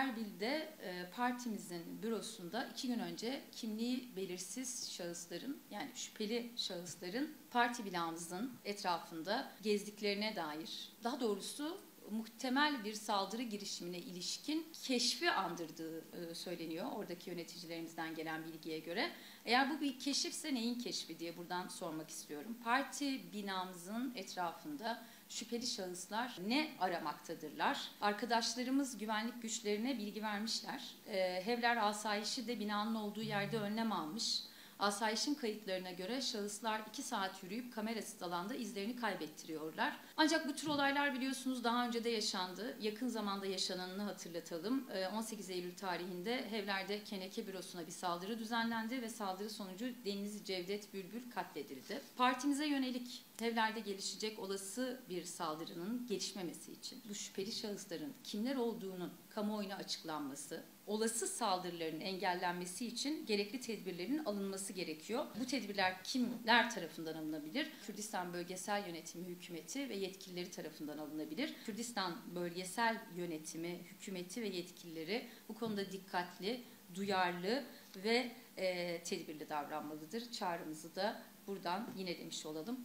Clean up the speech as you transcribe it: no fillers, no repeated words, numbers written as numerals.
Erbil'de partimizin bürosunda 2 gün önce kimliği belirsiz şahısların, yani şüpheli şahısların parti binamızın etrafında gezdiklerine dair, daha doğrusu muhtemel bir saldırı girişimine ilişkin keşfi andırdığı söyleniyor oradaki yöneticilerimizden gelen bilgiye göre. Eğer bu bir keşifse neyin keşfi diye buradan sormak istiyorum. Parti binamızın etrafında şüpheli şahıslar ne aramaktadırlar? Arkadaşlarımız güvenlik güçlerine bilgi vermişler. Hevler asayişi de binanın olduğu yerde önlem almış. Asayişin kayıtlarına göre şahıslar 2 saat yürüyüp kamerasız alanda izlerini kaybettiriyorlar. Ancak bu tür olaylar biliyorsunuz daha önce de yaşandı. Yakın zamanda yaşananını hatırlatalım. 18 Eylül tarihinde Hevler'de Keneke Bürosu'na bir saldırı düzenlendi ve saldırı sonucu Denizli Cevdet Bülbül katledildi. Partimize yönelik Hevler'de gelişecek olası bir saldırının gelişmemesi için bu şüpheli şahısların kimler olduğunun kamuoyuna açıklanması, olası saldırıların engellenmesi için gerekli tedbirlerin alınması gerekiyor. Bu tedbirler kimler tarafından alınabilir? Kürdistan Bölgesel Yönetimi Hükümeti ve yetkilileri tarafından alınabilir. Kürdistan Bölgesel Yönetimi Hükümeti ve yetkilileri bu konuda dikkatli, duyarlı ve tedbirli davranmalıdır. Çağrımızı da buradan yine demiş olalım.